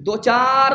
2-4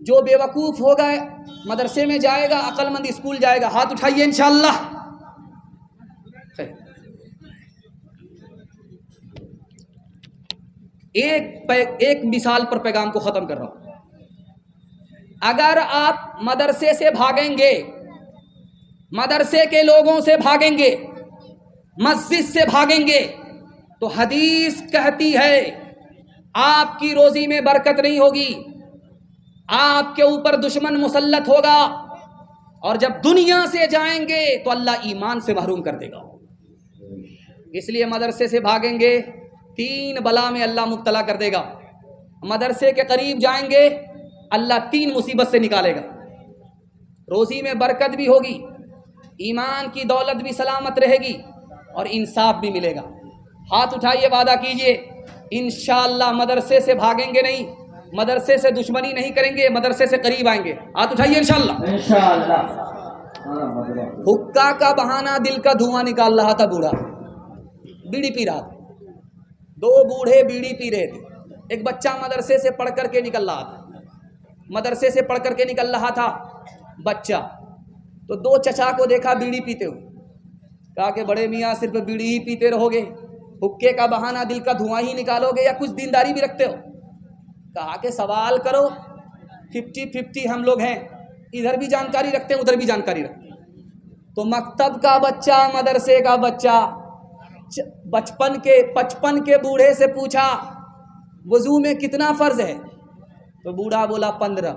جو بیوقوف ہوگا مدرسے میں جائے گا، عقل مند اسکول جائے گا، ہاتھ اٹھائیے انشاءاللہ۔ ایک مثال پر پیغام کو ختم کر رہا ہوں۔ اگر آپ مدرسے سے بھاگیں گے، مدرسے کے لوگوں سے بھاگیں گے، مسجد سے بھاگیں گے، تو حدیث کہتی ہے آپ کی روزی میں برکت نہیں ہوگی، آپ کے اوپر دشمن مسلط ہوگا، اور جب دنیا سے جائیں گے تو اللہ ایمان سے محروم کر دے گا۔ اس لیے مدرسے سے بھاگیں گے، 3 بلا میں اللہ مبتلا کر دے گا۔ مدرسے کے قریب جائیں گے، اللہ 3 مصیبت سے نکالے گا، روزی میں برکت بھی ہوگی، ایمان کی دولت بھی سلامت رہے گی، اور انصاف بھی ملے گا۔ ہاتھ اٹھائیے، وعدہ کیجئے انشاءاللہ مدرسے سے بھاگیں گے نہیں، مدرسے سے دشمنی نہیں کریں گے، مدرسے سے قریب آئیں گے۔ ہاتھ اٹھائیے انشاءاللہ۔ حکا کا بہانہ دل کا دھواں نکال رہا تھا بوڑھا، بیڑی پی رہا تھا، 2 بوڑھے بیڑی پی رہے تھے۔ ایک بچہ مدرسے سے پڑھ کر کے نکل رہا تھا، مدرسے سے پڑھ کر کے نکل رہا تھا بچہ، تو 2 چچا کو دیکھا بیڑی پیتے ہوئے، کہا کہ بڑے میاں صرف بیڑی ہی پیتے رہو گے، حکے کا بہانہ دل کا دھواں ہی نکالو گے، یا کچھ دینداری بھی رکھتے ہو؟ کہا کہ سوال کرو، 50-50 ہم لوگ ہیں، ادھر بھی جانکاری رکھتے ہیں ادھر بھی جانکاری رکھتے ہیں۔ تو مکتب کا بچہ، مدرسے کا بچہ 55 کے بوڑھے سے پوچھا وضو میں کتنا فرض ہے؟ تو بوڑھا بولا 15۔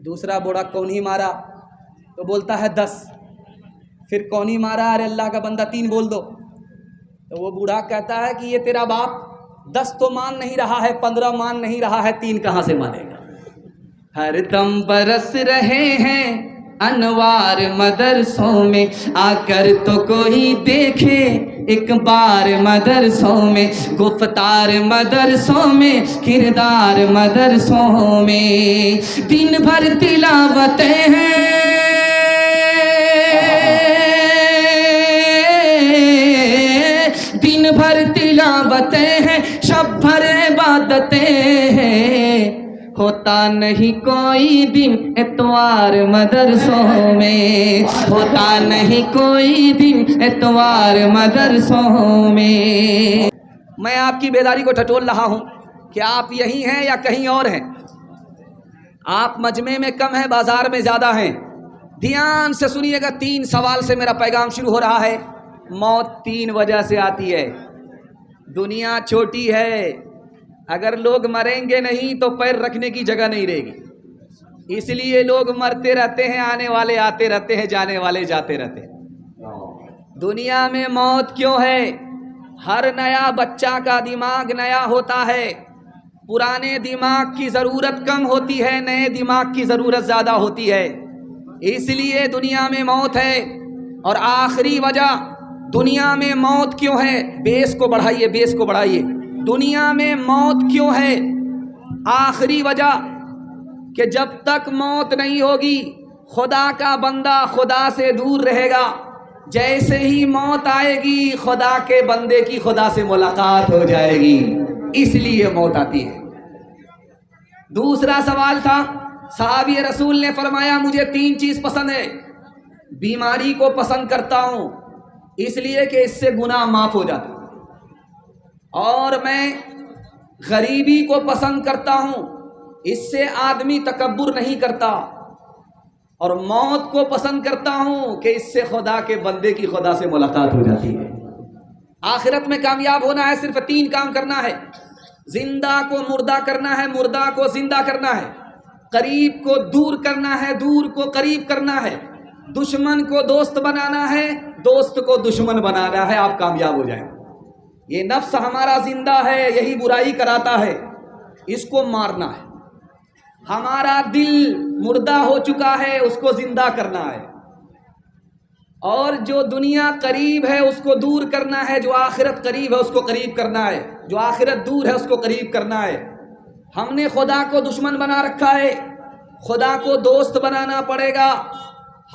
دوسرا بوڑھا کونی مارا تو بولتا ہے 10۔ پھر کونی مارا، ارے اللہ کا بندہ 3 بول دو۔ تو وہ بوڑھا کہتا ہے کہ یہ تیرا باپ 10 تو مان نہیں رہا ہے، 15 مان نہیں رہا ہے، 3 کہاں سے مانے گا؟ ہر دم برس رہے ہیں انوار مدرسوں میں، آ کر تو کوئی دیکھے ایک بار مدرسوں میں، گفتار مدرسوں میں، کردار مدرسوں میں، دن بھر تلاوتیں ہیں، دن بھر تلاوتیں ہیں، شب بھر عبادتیں ہیں، ہوتا نہیں کوئی دن اتوار مدرسوں میں، ہوتا نہیں کوئی دن اتوار مدرسوں میں۔ میں آپ کی بیداری کو ٹٹول رہا ہوں کہ آپ یہی ہیں یا کہیں اور ہیں؟ آپ مجمع میں کم ہیں، بازار میں زیادہ ہیں۔ دھیان سے سنیے گا، 3 سوال سے میرا پیغام شروع ہو رہا ہے۔ موت 3 وجہ سے آتی ہے۔ دنیا چھوٹی ہے، اگر لوگ مریں گے نہیں تو پیر رکھنے کی جگہ نہیں رہے گی، اس لیے لوگ مرتے رہتے ہیں، آنے والے آتے رہتے ہیں، جانے والے جاتے رہتے ہیں۔ دنیا میں موت کیوں ہے؟ ہر نیا بچہ کا دماغ نیا ہوتا ہے، پرانے دماغ کی ضرورت کم ہوتی ہے، نئے دماغ کی ضرورت زیادہ ہوتی ہے، اس لیے دنیا میں موت ہے۔ اور آخری وجہ دنیا میں موت کیوں ہے؟ بیس کو بڑھائیے، بیس کو بڑھائیے۔ دنیا میں موت کیوں ہے؟ آخری وجہ کہ جب تک موت نہیں ہوگی خدا کا بندہ خدا سے دور رہے گا، جیسے ہی موت آئے گی خدا کے بندے کی خدا سے ملاقات ہو جائے گی، اس لیے موت آتی ہے۔ دوسرا سوال تھا، صحابی رسول نے فرمایا مجھے 3 چیز پسند ہے۔ بیماری کو پسند کرتا ہوں اس لیے کہ اس سے گناہ معاف ہو جاتا، اور میں غریبی کو پسند کرتا ہوں، اس سے آدمی تکبر نہیں کرتا، اور موت کو پسند کرتا ہوں کہ اس سے خدا کے بندے کی خدا سے ملاقات ہو جاتی ہے۔ آخرت میں کامیاب ہونا ہے، صرف 3 کام کرنا ہے۔ زندہ کو مردہ کرنا ہے، مردہ کو زندہ کرنا ہے، قریب کو دور کرنا ہے، دور کو قریب کرنا ہے، دشمن کو دوست بنانا ہے، دوست کو دشمن بنانا ہے، آپ کامیاب ہو جائیں۔ یہ نفس ہمارا زندہ ہے، یہی برائی کراتا ہے، اس کو مارنا ہے۔ ہمارا دل مردہ ہو چکا ہے، اس کو زندہ کرنا ہے، اور جو دنیا قریب ہے اس کو دور کرنا ہے، جو آخرت قریب ہے اس کو قریب کرنا ہے، جو آخرت دور ہے اس کو قریب کرنا ہے۔ ہم نے خدا کو دشمن بنا رکھا ہے، خدا کو دوست بنانا پڑے گا۔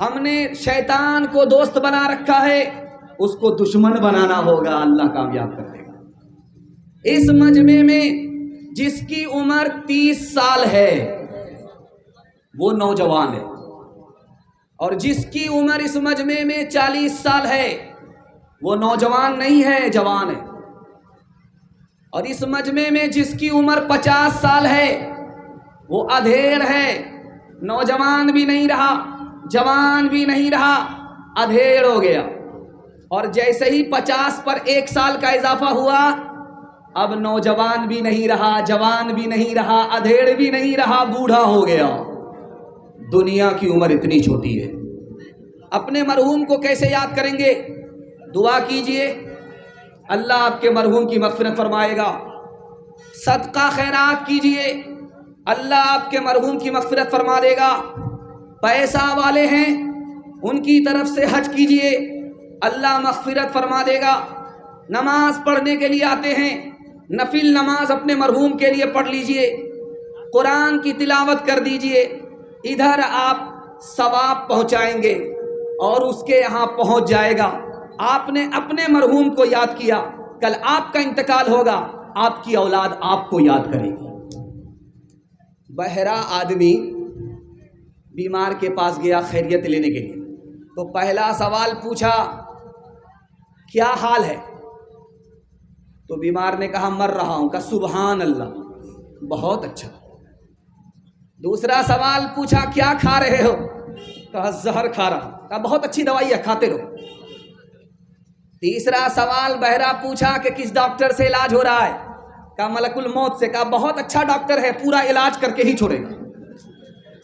ہم نے شیطان کو دوست بنا رکھا ہے، اس کو دشمن بنانا ہوگا، اللہ کامیاب کر دے گا۔ اس مجمع میں جس کی عمر 30 سال ہے وہ نوجوان ہے، اور جس کی عمر اس مجمع میں 40 سال ہے وہ نوجوان نہیں ہے، جوان ہے، اور اس مجمع میں جس کی عمر 50 سال ہے وہ ادھیڑ ہے، نوجوان بھی نہیں رہا، جوان بھی نہیں رہا، ادھیڑ ہو گیا۔ اور جیسے ہی 50 پر 1 سال کا اضافہ ہوا، اب نوجوان بھی نہیں رہا، جوان بھی نہیں رہا، ادھیڑ بھی نہیں رہا، بوڑھا ہو گیا۔ دنیا کی عمر اتنی چھوٹی ہے۔ اپنے مرحوم کو کیسے یاد کریں گے؟ دعا کیجئے، اللہ آپ کے مرحوم کی مغفرت فرمائے گا۔ صدقہ خیرات کیجئے، اللہ آپ کے مرحوم کی مغفرت فرما دے گا۔ پیسہ والے ہیں ان کی طرف سے حج کیجئے، اللہ مغفرت فرما دے گا۔ نماز پڑھنے کے لیے آتے ہیں، نفل نماز اپنے مرحوم کے لیے پڑھ لیجئے، قرآن کی تلاوت کر دیجئے، ادھر آپ ثواب پہنچائیں گے اور اس کے یہاں پہنچ جائے گا۔ آپ نے اپنے مرحوم کو یاد کیا، کل آپ کا انتقال ہوگا، آپ کی اولاد آپ کو یاد کرے گی۔ بہرا آدمی بیمار کے پاس گیا خیریت لینے کے لیے، تو پہلا سوال پوچھا کیا حال ہے؟ تو بیمار نے کہا مر رہا ہوں، کہا سبحان اللہ، بہت اچھا۔ دوسرا سوال پوچھا کیا کھا رہے ہو؟ کہا زہر کھا رہا ہوں، کہا بہت اچھی دوائی ہے، کھاتے رہو۔ تیسرا سوال بہرا پوچھا کہ کس ڈاکٹر سے علاج ہو رہا ہے؟ کہا ملک الموت سے، کہا بہت اچھا ڈاکٹر ہے، پورا علاج کر کے ہی چھوڑے گا۔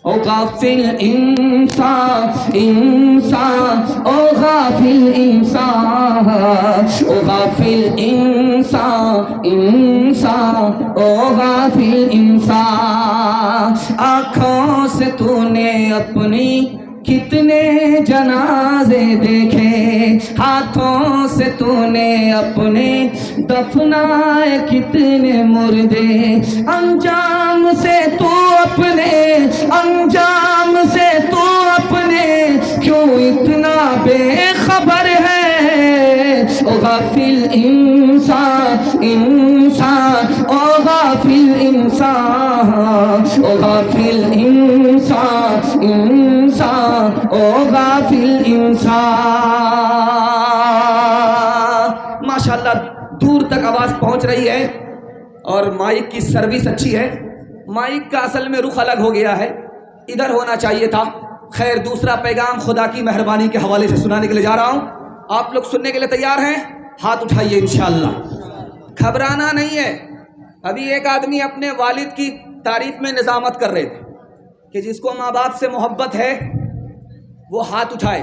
او غافل انسان انسان، او غافل انسان، او غافل انسان انسان، او غافل انسان، آنکھوں سے تو نے اپنی کتنے جنازے دیکھے، ہاتھوں سے تو نے اپنے دفنائے کتنے مردے، انجام سے تو اپنے انجام سے تو اپنے کیوں اتنا بے خبر ہے؟ او غافل انسان انسان، او غافل انسان، او غافل انسان انسان، او غافل انسان۔ ماشاءاللہ دور تک آواز پہنچ رہی ہے اور مائک کی سروس اچھی ہے۔ مائک کا اصل میں رخ الگ ہو گیا ہے، ادھر ہونا چاہیے تھا۔ خیر، دوسرا پیغام خدا کی مہربانی کے حوالے سے سنانے کے لیے جا رہا ہوں۔ آپ لوگ سننے کے لیے تیار ہیں؟ ہاتھ اٹھائیے انشاءاللہ۔ گھبرانا نہیں ہے۔ ابھی ایک آدمی اپنے والد کی تعریف میں نظامت کر رہے تھے کہ جس کو ماں باپ سے محبت ہے وہ ہاتھ اٹھائے،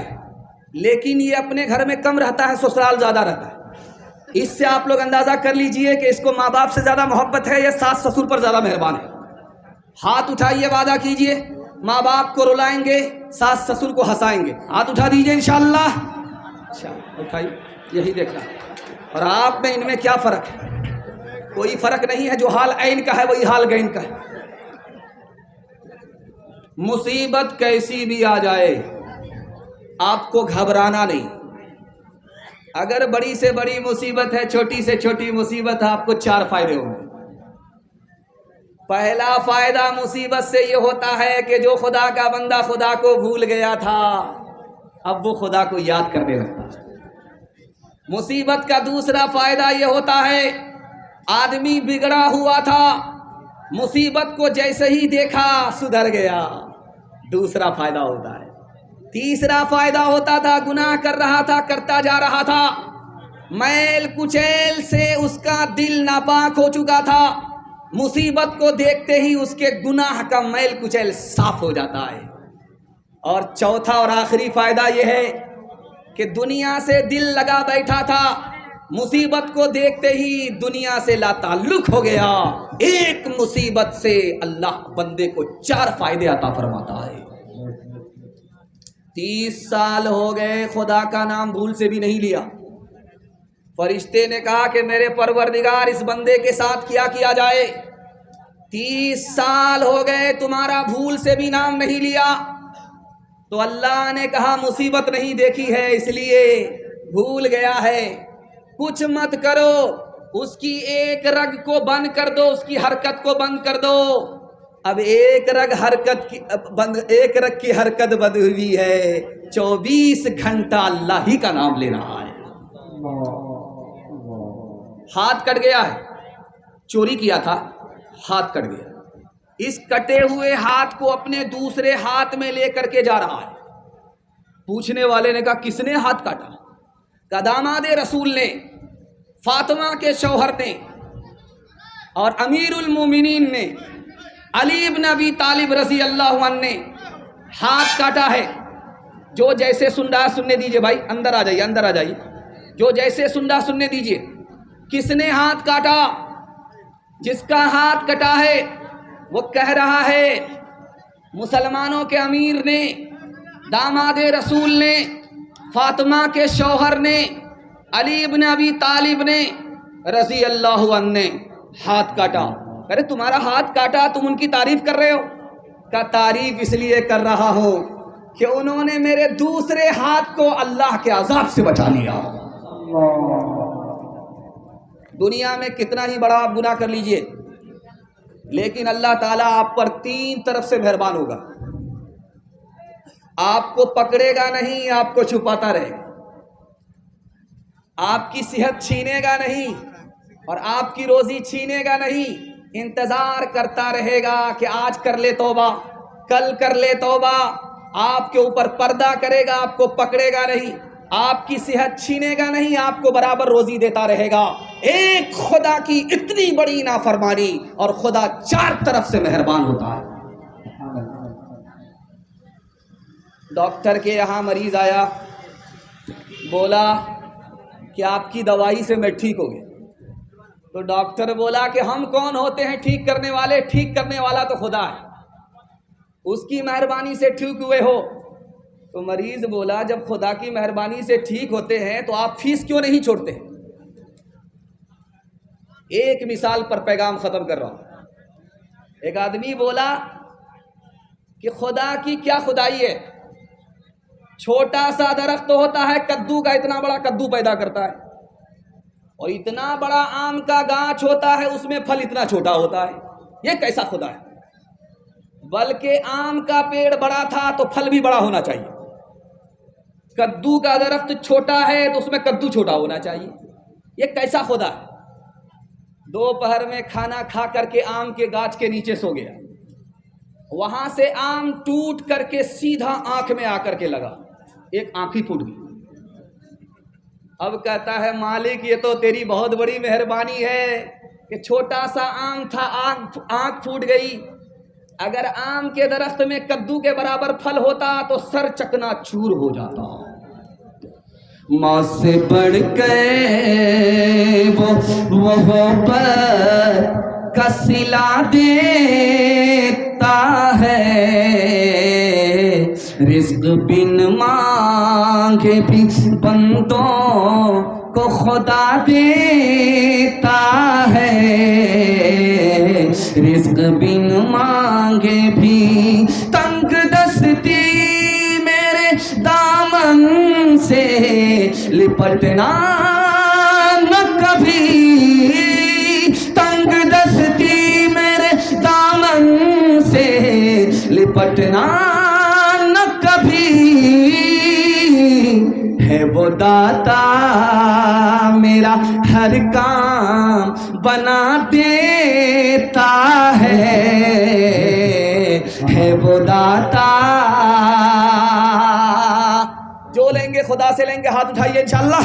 لیکن یہ اپنے گھر میں کم رہتا ہے، سسرال زیادہ رہتا ہے۔ اس سے آپ لوگ اندازہ کر لیجئے کہ اس کو ماں باپ سے زیادہ محبت ہے یا ساس سسر پر زیادہ مہربان ہے۔ ہاتھ اٹھائیے، وعدہ کیجئے ماں باپ کو رلائیں گے، ساس سسر کو ہنسائیں گے۔ ہاتھ اٹھا دیجئے انشاءاللہ۔ اچھا اٹھائیے، یہی دیکھنا۔ اور آپ میں ان میں کیا فرق ہے؟ کوئی فرق نہیں ہے، جو حال عین کا ہے وہی حال گین کا ہے۔ مصیبت کیسی بھی آ جائے آپ کو گھبرانا نہیں۔ اگر بڑی سے بڑی مصیبت ہے، چھوٹی سے چھوٹی مصیبت ہے، آپ کو 4 فائدے ہوں گے۔ پہلا فائدہ مصیبت سے یہ ہوتا ہے کہ جو خدا کا بندہ خدا کو بھول گیا تھا اب وہ خدا کو یاد کرنے لگتا ہے۔ مصیبت کا دوسرا فائدہ یہ ہوتا ہے آدمی بگڑا ہوا تھا، مصیبت کو جیسے ہی دیکھا سدھر گیا، دوسرا فائدہ ہوتا ہے۔ تیسرا فائدہ ہوتا تھا گناہ کر رہا تھا، کرتا جا رہا تھا، میل کچیل سے اس کا دل ناپاک ہو چکا تھا، مصیبت کو دیکھتے ہی اس کے گناہ کا میل کچیل صاف ہو جاتا ہے۔ اور چوتھا اور آخری فائدہ یہ ہے کہ دنیا سے دل لگا بیٹھا تھا، مصیبت کو دیکھتے ہی دنیا سے لا تعلق ہو گیا۔ ایک مصیبت سے اللہ بندے کو 4 فائدے عطا فرماتا ہے۔ 30 سال ہو گئے، خدا کا نام بھول سے بھی نہیں لیا۔ فرشتے نے کہا کہ میرے پروردگار اس بندے کے ساتھ کیا کیا جائے؟ 30 سال ہو گئے تمہارا بھول سے بھی نام نہیں لیا۔ تو اللہ نے کہا مصیبت نہیں دیکھی ہے اس لیے بھول گیا ہے، کچھ مت کرو، اس کی ایک رگ کو بند کر دو, اس کی حرکت کو بند کر دو. اب ایک رگ کی حرکت بند ہوئی ہے, 24 گھنٹہ اللہ ہی کا نام لے رہا ہے. ہاتھ کٹ گیا ہے, چوری کیا تھا, ہاتھ کٹ گیا. اس کٹے ہوئے ہاتھ کو اپنے دوسرے ہاتھ میں لے کر کے جا رہا ہے. پوچھنے والے نے کہا کس نے ہاتھ کاٹا؟ کہ داماد رسول نے, فاطمہ کے شوہر نے, اور امیر المومنین نے, علی بن ابی طالب رضی اللہ عنہ نے ہاتھ کاٹا ہے. جو جیسے سن رہا سننے دیجئے بھائی, اندر آ جائیے, اندر آ جائیے. جو جیسے سن رہا سننے دیجئے. کس نے ہاتھ کاٹا؟ جس کا ہاتھ کٹا ہے وہ کہہ رہا ہے مسلمانوں کے امیر نے, داماد رسول نے, فاطمہ کے شوہر نے, علی بن ابی طالب نے رضی اللہ عنہ نے ہاتھ کاٹا. ارے تمہارا ہاتھ کاٹا, تم ان کی تعریف کر رہے ہو؟ کا تعریف اس لیے کر رہا ہو کہ انہوں نے میرے دوسرے ہاتھ کو اللہ کے عذاب سے بچا لیا. دنیا میں کتنا ہی بڑا آپ گناہ کر لیجئے, لیکن اللہ تعالیٰ آپ پر 3 طرف سے مہربان ہوگا. آپ کو پکڑے گا نہیں, آپ کو چھپاتا رہے گا. آپ کی صحت چھینے گا نہیں اور آپ کی روزی چھینے گا نہیں. انتظار کرتا رہے گا کہ آج کر لے توبہ, کل کر لے توبہ. آپ کے اوپر پردہ کرے گا, آپ کو پکڑے گا نہیں, آپ کی صحت چھینے گا نہیں, آپ کو برابر روزی دیتا رہے گا. ایک خدا کی اتنی بڑی نافرمانی, اور خدا 4 طرف سے مہربان ہوتا ہے. ڈاکٹر کے یہاں مریض آیا, بولا کہ آپ کی دوائی سے میں ٹھیک ہو گیا. تو ڈاکٹر بولا کہ ہم کون ہوتے ہیں ٹھیک کرنے والے؟ ٹھیک کرنے والا تو خدا ہے, اس کی مہربانی سے ٹھیک ہوئے ہو. تو مریض بولا جب خدا کی مہربانی سے ٹھیک ہوتے ہیں تو آپ فیس کیوں نہیں چھوڑتے؟ ایک مثال پر پیغام ختم کر رہا ہوں. ایک آدمی بولا کہ خدا کی کیا خدائی ہے؟ چھوٹا سا درخت ہوتا ہے کدو کا, اتنا بڑا کدو پیدا کرتا ہے, اور اتنا بڑا آم کا گاچھ ہوتا ہے, اس میں پھل اتنا چھوٹا ہوتا ہے. یہ کیسا خدا ہے؟ بلکہ آم کا پیڑ بڑا تھا تو پھل بھی بڑا ہونا چاہیے. کدو کا درخت چھوٹا ہے تو اس میں کدو چھوٹا ہونا چاہیے. یہ کیسا خدا ہے؟ دوپہر میں کھانا کھا کر کے آم کے گاچھ کے نیچے سو گیا, وہاں سے آم ٹوٹ کر کے سیدھا آنکھ میں آ کر کے لگا, ایک آنکھ ہی پھوٹ گئی. اب کہتا ہے مالک یہ تو تیری بہت بڑی مہربانی ہے کہ چھوٹا سا آم تھا, آنکھ پھوٹ گئی. اگر آم کے درخت میں کدو کے برابر پھل ہوتا تو سر چکنا چور ہو جاتا. ماں سے بڑھ کے وہ پر کا صلہ دیتا ہے, رزق بن مانگے بھی بندوں کو خدا دیتا ہے, رزق بن مانگے بھی. تنگ دستی میرے دامن سے لپٹنا نہ کبھی, تنگ دستی میرے دامن سے لپٹنا نہ کبھی. ہے وہ داتا میرا ہر کام بنا دیتا ہے وہ داتا. جو لیں گے خدا سے لیں گے, ہاتھ اٹھائیے انشاءاللہ.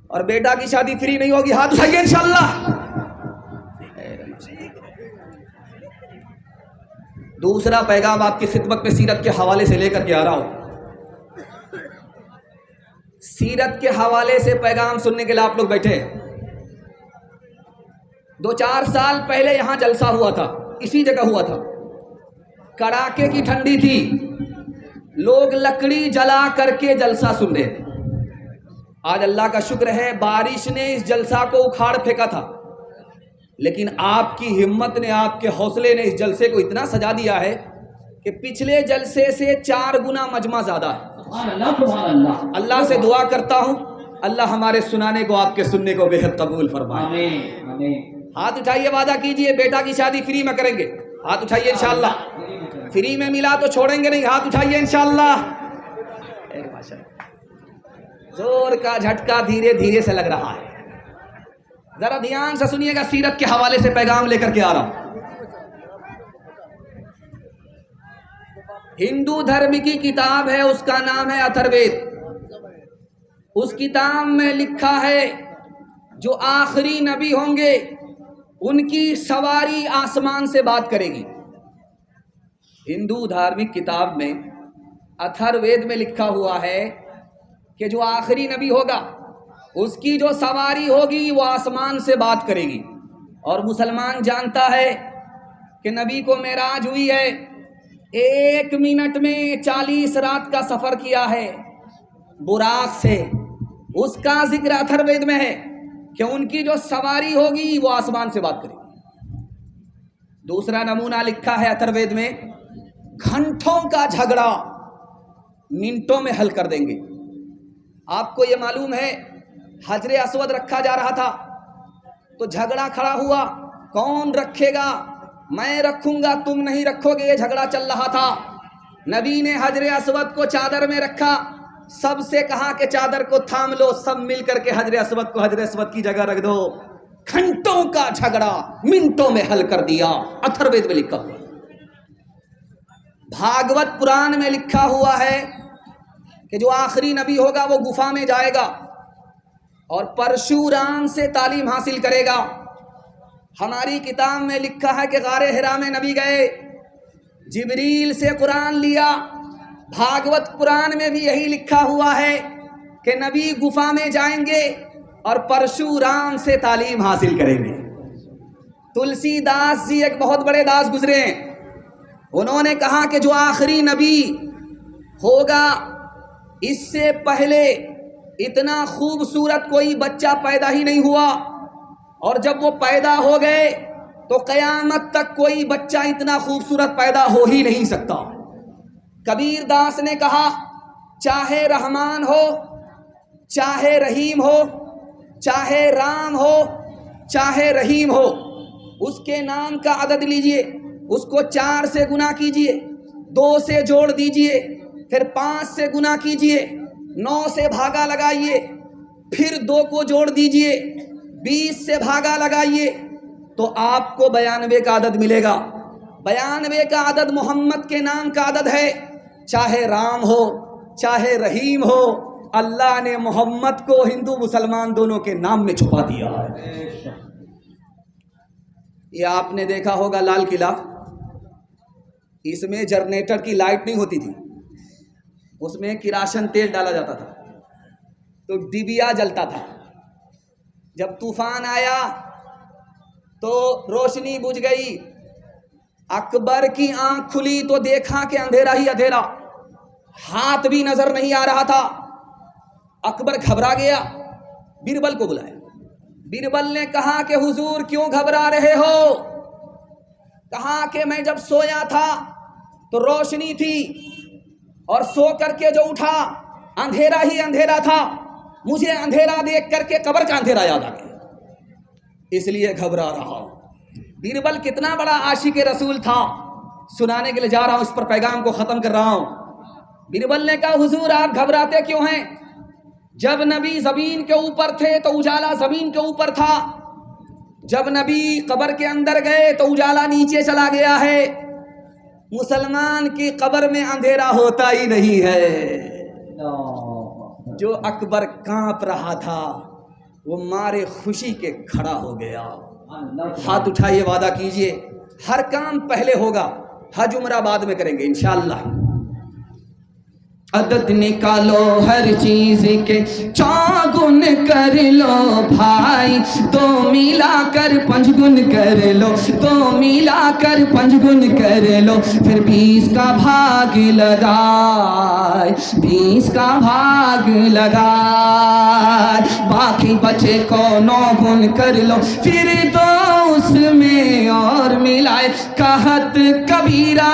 اور بیٹا کی شادی فری نہیں ہوگی, ہاتھ اٹھائیے انشاءاللہ. دوسرا پیغام آپ کی خدمت میں سیرت کے حوالے سے لے کر کے آ رہا ہوں. سیرت کے حوالے سے پیغام سننے کے لیے آپ لوگ بیٹھے. 2-4 سال پہلے یہاں جلسہ ہوا تھا, اسی جگہ ہوا تھا. کڑاکے کی ٹھنڈی تھی, لوگ لکڑی جلا کر کے جلسہ سن رہے تھے. آج اللہ کا شکر ہے بارش نے اس جلسہ کو اکھاڑ پھینکا تھا, لیکن آپ کی ہمت نے, آپ کے حوصلے نے اس جلسے کو اتنا سجا دیا ہے کہ پچھلے جلسے سے 4 گنا مجمع زیادہ ہے. اللہ سے دعا کرتا ہوں اللہ ہمارے سنانے کو آپ کے سننے کو بے حد قبول فرمائے. آمین آمین. ہاتھ اٹھائیے, وعدہ کیجئے بیٹا کی شادی فری میں کریں گے. ہاتھ اٹھائیے انشاءاللہ. فری میں ملا تو چھوڑیں گے نہیں. ہاتھ اٹھائیے انشاءاللہ. زور کا جھٹکا دھیرے دھیرے سے لگ رہا ہے. ذرا دھیان سے سنیے گا, سیرت کے حوالے سے پیغام لے کر کے آ رہا ہوں. ہندو دھرم کی کتاب ہے, اس کا نام ہے اتھروید. اس کتاب میں لکھا ہے جو آخری نبی ہوں گے ان کی سواری آسمان سے بات کرے گی. ہندو دھارمک کتاب میں اتھروید میں لکھا ہوا ہے کہ جو آخری نبی ہوگا اس کی جو سواری ہوگی وہ آسمان سے بات کرے گی. اور مسلمان جانتا ہے کہ نبی کو معراج ہوئی ہے, 1 منٹ میں 40 رات کا سفر کیا ہے براق سے. اس کا ذکر اتھروید میں ہے کہ ان کی جو سواری ہوگی وہ آسمان سے بات کرے گی. دوسرا نمونہ لکھا ہے اتھروید میں, گھنٹوں کا جھگڑا منٹوں میں حل کر دیں گے. آپ کو یہ معلوم ہے حجر اسود رکھا جا رہا تھا تو جھگڑا کھڑا ہوا, کون رکھے گا؟ میں رکھوں گا, تم نہیں رکھو گے. یہ جھگڑا چل رہا تھا. نبی نے حجر اسود کو چادر میں رکھا, سب سے کہا کہ چادر کو تھام لو, سب مل کر کے حجر اسود کو حجر اسود کی جگہ رکھ دو. گھنٹوں کا جھگڑا منٹوں میں حل کر دیا. اتھروید میں لکھا ہوا. بھاگوت پران میں لکھا ہوا ہے کہ جو آخری نبی ہوگا وہ گفا میں جائے گا اور پرشورام سے تعلیم حاصل کرے گا. ہماری کتاب میں لکھا ہے کہ غار حرا میں نبی گئے, جبریل سے قرآن لیا. بھاگوت پران میں بھی یہی لکھا ہوا ہے کہ نبی گفا میں جائیں گے اور پرشورام سے تعلیم حاصل کریں گے. تلسی داس جی ایک بہت بڑے داس گزرے ہیں, انہوں نے کہا کہ جو آخری نبی ہوگا اس سے پہلے اتنا خوبصورت کوئی بچہ پیدا ہی نہیں ہوا, اور جب وہ پیدا ہو گئے تو قیامت تک کوئی بچہ اتنا خوبصورت پیدا ہو ہی نہیں سکتا. کبیر داس نے کہا چاہے رحمان ہو, چاہے رحیم ہو, چاہے رام ہو, چاہے رحیم ہو, اس کے نام کا عدد لیجئے, اس کو 4 سے گنا کیجئے, 2 سے جوڑ دیجئے, پھر 5 سے گنا کیجئے, 9 سے بھاگا لگائیے, پھر 2 کو جوڑ دیجئے, 20 سے بھاگا لگائیے, تو آپ کو 92 کا عدد ملے گا. 92 کا عدد محمد کے نام کا عدد ہے. چاہے رام ہو چاہے رحیم ہو, اللہ نے محمد کو ہندو مسلمان دونوں کے نام میں چھپا دیا ہے. یہ آپ نے دیکھا ہوگا لال قلعہ, اس میں جنریٹر کی لائٹ نہیں ہوتی تھی, اس میں کراشن تیل ڈالا جاتا تھا تو ڈبیا جلتا تھا. جب طوفان آیا تو روشنی بجھ گئی. اکبر کی آنکھ کھلی تو دیکھا کہ اندھیرا ہی اندھیرا, ہاتھ بھی نظر نہیں آ رہا تھا. اکبر گھبرا گیا, بیربل کو بلایا. بیربل نے کہا کہ حضور کیوں گھبرا رہے ہو؟ کہا کہ میں جب سویا تھا تو روشنی تھی, اور سو کر کے جو اٹھا اندھیرا ہی اندھیرا تھا, مجھے اندھیرا دیکھ کر کے قبر کا اندھیرا یاد آ گیا, اس لیے گھبرا رہا. بیربل کتنا بڑا عاشق رسول تھا, سنانے کے لیے جا رہا ہوں, اس پر پیغام کو ختم کر رہا ہوں. بیربل نے کہا حضور آپ گھبراتے کیوں ہیں؟ جب نبی زمین کے اوپر تھے تو اجالا زمین کے اوپر تھا, جب نبی قبر کے اندر گئے تو اجالا نیچے چلا گیا ہے. مسلمان کی قبر میں اندھیرا ہوتا ہی نہیں ہے. جو اکبر کانپ رہا تھا وہ مارے خوشی کے کھڑا ہو گیا. ہاتھ اٹھائیے, وعدہ کیجئے ہر کام پہلے ہوگا, حج عمرہ بعد میں کریں گے انشاءاللہ. عدد نکالو ہر چیز کے 4 گن کر لو بھائی, 2 ملا کر 5 گن کر لو, 2 ملا کر 5 گن کر لو, پھر 20 کا بھاگ لگائے, 20 کا بھاگ لگائے, باقی بچے کو 9 گن کر لو, پھر 2 اس میں اور ملائے. کہت کبیرہ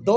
2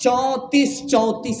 34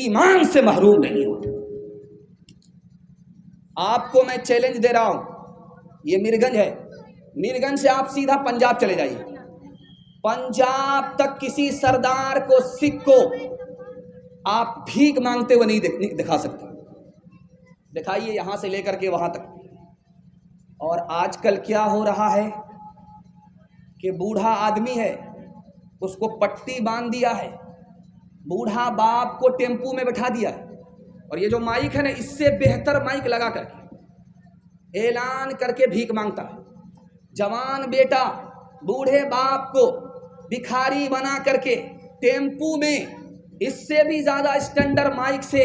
ایمان سے محروم نہیں ہوتے۔ آپ کو میں چیلنج دے رہا ہوں، یہ میرگنج ہے، میرگنج سے آپ سیدھا پنجاب چلے جائیے، پنجاب تک کسی سردار کو، سکھ کو آپ بھیک مانگتے ہوئے نہیں دکھا سکتے۔ دکھائیے یہاں سے لے کر کے وہاں تک۔ اور آج کل کیا ہو رہا ہے کہ بوڑھا آدمی ہے، اس کو پٹی باندھ دیا ہے، بوڑھا باپ کو ٹیمپو میں بٹھا دیا ہے، اور یہ جو مائک ہے نا، اس سے بہتر مائک لگا کر کے اعلان کر کے بھیک مانگتا ہے۔ جوان بیٹا بوڑھے باپ کو بھکاری بنا کر کے ٹیمپو میں اس سے بھی زیادہ اسٹینڈرڈ مائک سے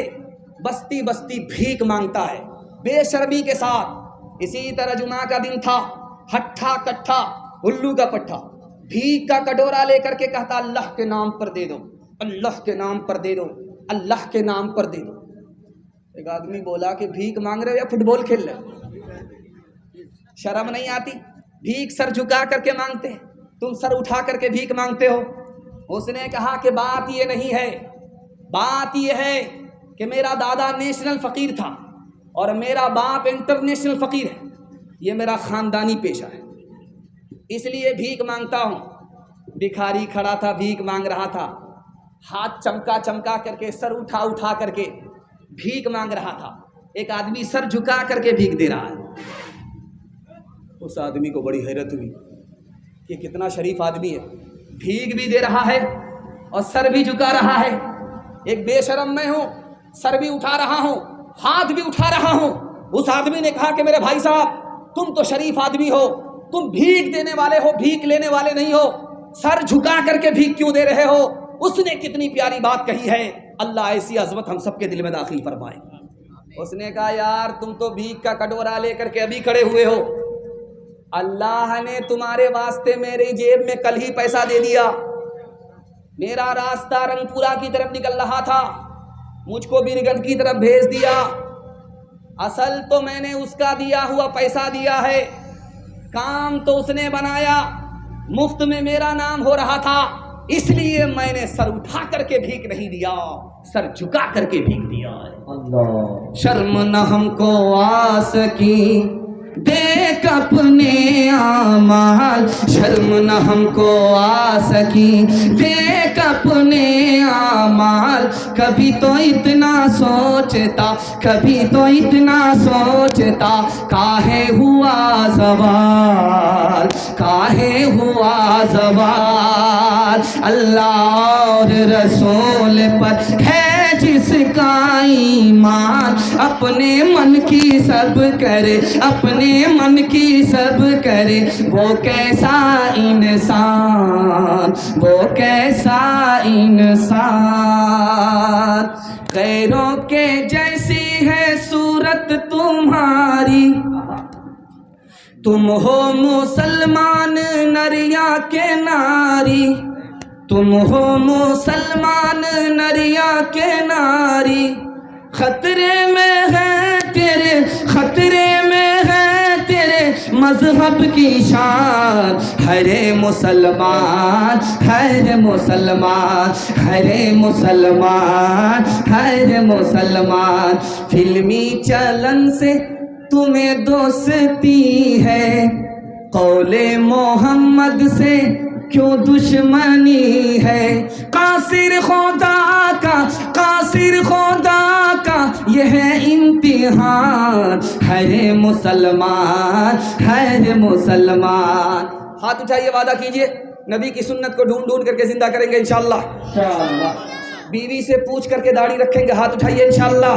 بستی بستی بھیک مانگتا ہے، بے شرمی کے ساتھ۔ اسی طرح جمعہ کا دن تھا، ہٹھا کٹھا الو کا پٹھا، بھیک کا کٹورا لے کر کے کہتا اللہ کے نام پر دے دو، اللہ کے نام پر دے دو، اللہ کے نام پر دے دو۔ ایک آدمی بولا کہ بھیک مانگ رہے ہو یا فٹ بال کھیل رہے ہو؟ شرم نہیں آتی؟ بھیک سر جھکا کر کے مانگتے ہیں، تم سر اٹھا کر کے بھیک مانگتے ہو۔ اس نے کہا کہ بات یہ نہیں ہے، بات یہ ہے کہ میرا دادا نیشنل فقیر تھا اور میرا باپ انٹرنیشنل فقیر ہے، یہ میرا خاندانی پیشہ ہے، اس لیے بھیک مانگتا ہوں۔ بھکاری کھڑا تھا، بھیک مانگ رہا تھا، ہاتھ چمکا چمکا کر کے، سر اٹھا اٹھا کر کے بھیک مانگ رہا تھا۔ ایک آدمی سر جھکا کر کے بھیک دے رہا ہے۔ اس آدمی کو بڑی حیرت ہوئی کہ کتنا شریف آدمی ہے، بھیک بھی دے رہا ہے اور سر بھی جھکا رہا ہے۔ ایک بے شرم میں ہوں، سر بھی اٹھا رہا ہوں، ہاتھ بھی اٹھا رہا ہوں۔ اس آدمی نے کہا کہ میرے بھائی صاحب، تم تو شریف آدمی ہو، تم بھیک دینے والے ہو، بھیک لینے والے نہیں ہو، سر جھکا کر کے بھیک کیوں دے رہے ہو؟ اس نے کتنی پیاری بات کہی ہے، اللہ ایسی عظمت ہم سب کے دل میں داخل فرمائے۔ اس نے کہا یار تم تو بھیک کا کٹورا لے کر کے ابھی کھڑے ہوئے ہو، اللہ نے تمہارے واسطے میری جیب میں کل ہی پیسہ دے دیا۔ میرا راستہ رنگ پورا کی طرف نکل رہا تھا، مجھ کو بیرگنج کی طرف بھیج دیا، اصل تو میں نے اس کا دیا ہوا پیسہ دیا ہے، کام تو اس نے بنایا، مفت میں میرا نام ہو رہا تھا، اس لیے میں نے سر اٹھا کر کے بھیک نہیں دیا، سر جھکا کر کے بھیک دیا ہے۔ اللہ شرم نہ ہم کو آ سکی دیکھ اپنے اعمال، شرم نہ ہم کو آ سکی دیکھ اپنے اعمال، کبھی تو اتنا سوچتا، کبھی تو اتنا سوچتا، کاہے ہوا زوال، کاہے ہوا زوال، اللہ اور رسول پر ہے جس کا ایمان، اپنے من کی سب کرے، اپنے من کی سب کرے، وہ کیسا انسان، وہ کیسا انسان، غیروں کے جیسی ہے صورت تمہاری، تم ہو مسلمان نر یا کے ناری، تم ہو مسلمان نر یا کے ناری، خطرے میں ہے تیرے، خطرے میں ہے تیرے مذہب کی شان، ہر مسلمان، ہر مسلمان، ہر مسلمان، ہر مسلمان، فلمی چلن سے تمہیں دوستی ہے، قول محمد سے کیوں دشمنی ہے، قاصر خدا کا، قاصر خدا کا یہ ہے امتحان، ہر مسلمان، ہر مسلمان۔ ہاتھ اٹھائیے، وعدہ کیجئے نبی کی سنت کو ڈھونڈ ڈھونڈ کر کے زندہ کریں گے انشاءاللہ۔ بیوی سے پوچھ کر کے داڑھی رکھیں گے، ہاتھ اٹھائیے انشاءاللہ۔